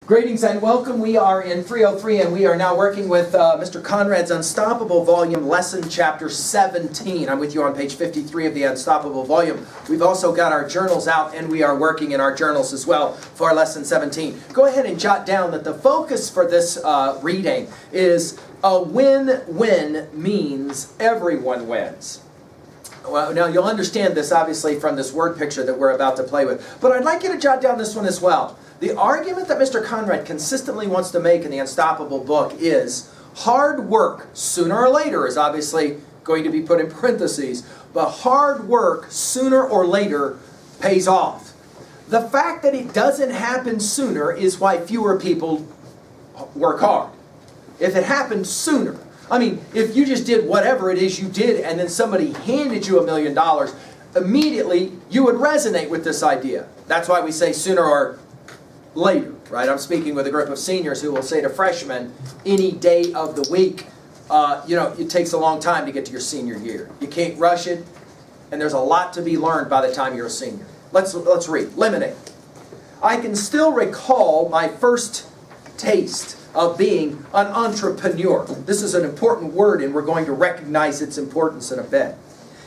Greetings and welcome. We are in 303 and we are now working with Mr. Conrad's Unstoppable Volume, Lesson Chapter 17. I'm with you on page 53 of the Unstoppable Volume. We've also got our journals out and we are working in our journals as well for Lesson 17. Go ahead and jot down that the focus for this reading is a win-win means everyone wins. Well, now you'll understand this obviously from this word picture that we're about to play with. But I'd like you to jot down this one as well. The argument that Mr. Conrad consistently wants to make in the Unstoppable book is hard work, sooner or later, is obviously going to be put in parentheses, but hard work, sooner or later, pays off. The fact that it doesn't happen sooner is why fewer people work hard. If it happened sooner, I mean, if you just did whatever it is you did and then somebody handed you $1 million, immediately you would resonate with this idea. That's why we say sooner or later, right? I'm speaking with a group of seniors who will say to freshmen, any day of the week, it takes a long time to get to your senior year. You can't rush it, and there's a lot to be learned by the time you're a senior. Let's read. Lemonade. I can still recall my first taste of being an entrepreneur. This is an important word, and we're going to recognize its importance in a bit.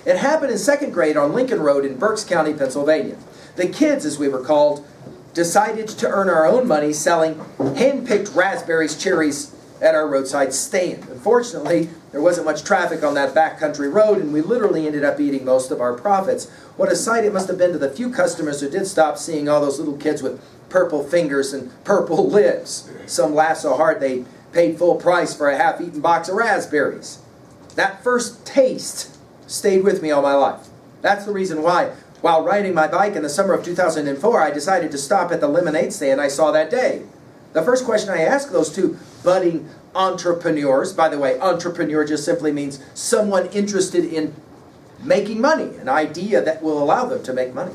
It happened in second grade on Lincoln Road in Berks County, Pennsylvania. The kids, as we were called, decided to earn our own money selling hand-picked raspberries, cherries at our roadside stand. Unfortunately, there wasn't much traffic on that backcountry road, and we literally ended up eating most of our profits. What a sight it must have been to the few customers who did stop, seeing all those little kids with purple fingers and purple lips. Some laughed so hard they paid full price for a half-eaten box of raspberries. That first taste stayed with me all my life. That's the reason why, while riding my bike in the summer of 2004, I decided to stop at the lemonade stand I saw that day. The first question I asked those two budding entrepreneurs, by the way, entrepreneur just simply means someone interested in making money, an idea that will allow them to make money.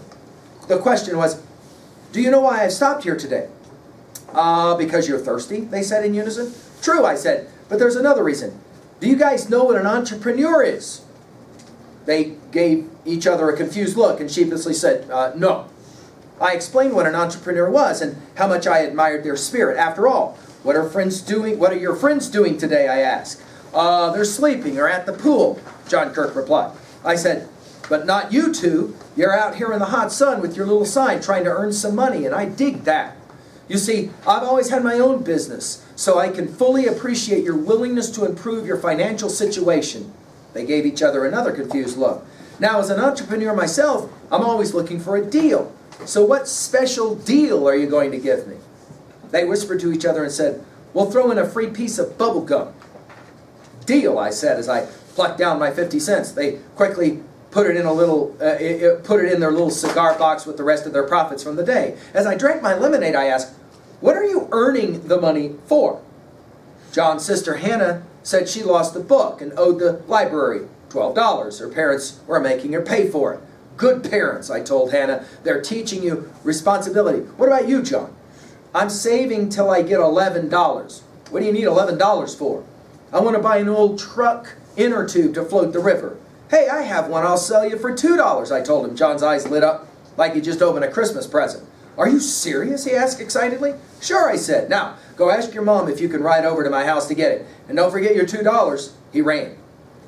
The question was, do you know why I stopped here today? Because you're thirsty, they said in unison. True, I said, but there's another reason. Do you guys know what an entrepreneur is? They gave each other a confused look and sheepishly said, no. I explained what an entrepreneur was and how much I admired their spirit. After all, what are your friends doing today, I asked. They're sleeping or at the pool, John Kirk replied. I said, but not you two. You're out here in the hot sun with your little sign trying to earn some money, and I dig that. You see, I've always had my own business, so I can fully appreciate your willingness to improve your financial situation. They gave each other another confused look. Now, as an entrepreneur myself, I'm always looking for a deal. So what special deal are you going to give me? They whispered to each other and said, we'll throw in a free piece of bubble gum. Deal, I said as I plucked down my 50 cents. They quickly put it in their little cigar box with the rest of their profits from the day. As I drank my lemonade, I asked, what are you earning the money for? John's sister Hannah said she lost a book and owed the library $12. Her parents were making her pay for it. Good parents, I told Hannah. They're teaching you responsibility. What about you, John? I'm saving till I get $11. What do you need $11 for? I want to buy an old truck inner tube to float the river. Hey, I have one I'll sell you for $2, I told him. John's eyes lit up like he just opened a Christmas present. Are you serious? He asked excitedly. Sure, I said. Now, go ask your mom if you can ride over to my house to get it. And don't forget your $2. He ran.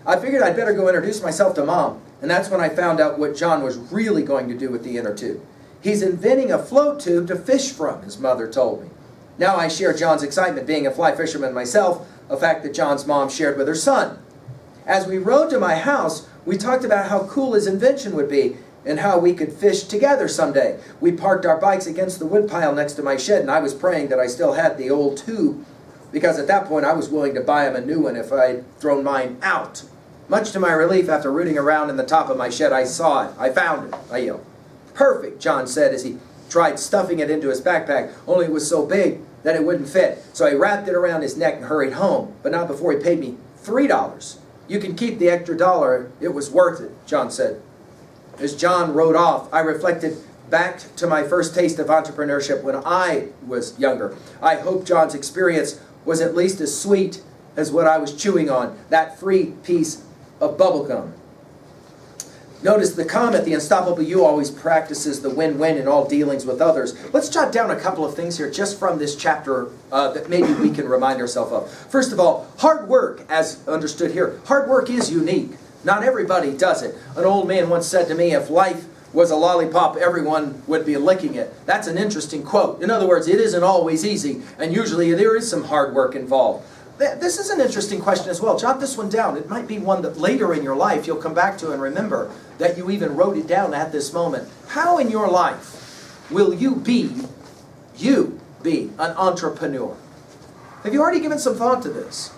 I figured I'd better go introduce myself to Mom. And that's when I found out what John was really going to do with the inner tube. He's inventing a float tube to fish from, his mother told me. Now I share John's excitement being a fly fisherman myself, a fact that John's mom shared with her son. As we rode to my house, we talked about how cool his invention would be and how we could fish together someday. We parked our bikes against the woodpile next to my shed, and I was praying that I still had the old tube, because at that point I was willing to buy him a new one if I'd thrown mine out. Much to my relief, after rooting around in the top of my shed, I saw it. I found it, I yelled. Perfect, John said as he tried stuffing it into his backpack, only it was so big that it wouldn't fit. So I wrapped it around his neck and hurried home, but not before he paid me $3. You can keep the extra $1. It was worth it, John said. As John rode off, I reflected back to my first taste of entrepreneurship when I was younger. I hope John's experience was at least as sweet as what I was chewing on, that free piece of bubble gum. Notice the comment, the unstoppable you always practices the win-win in all dealings with others. Let's jot down a couple of things here just from this chapter that maybe we can remind ourselves of. First of all, hard work, as understood here, hard work is unique. Not everybody does it. An old man once said to me, if life was a lollipop, everyone would be licking it. That's an interesting quote. In other words, it isn't always easy, and usually there is some hard work involved. This is an interesting question as well. Jot this one down. It might be one that later in your life you'll come back to and remember that you even wrote it down at this moment. How in your life will you be an entrepreneur? Have you already given some thought to this?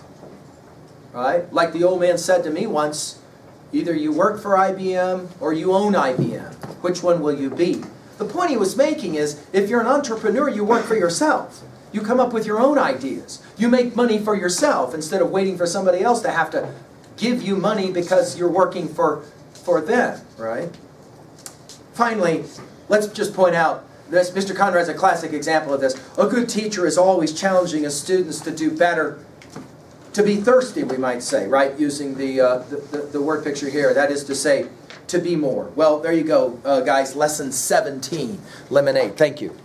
Right? Like the old man said to me once, either you work for IBM or you own IBM. Which one will you be? The point he was making is, if you're an entrepreneur, you work for yourself. You come up with your own ideas. You make money for yourself instead of waiting for somebody else to have to give you money because you're working for them, right? Finally, let's just point out, this Mr. Conrad's a classic example of this. A good teacher is always challenging his students to do better, to be thirsty, we might say, right? Using the word picture here, that is to say, to be more. Well, there you go, guys. Lesson 17, lemonade. Thank you.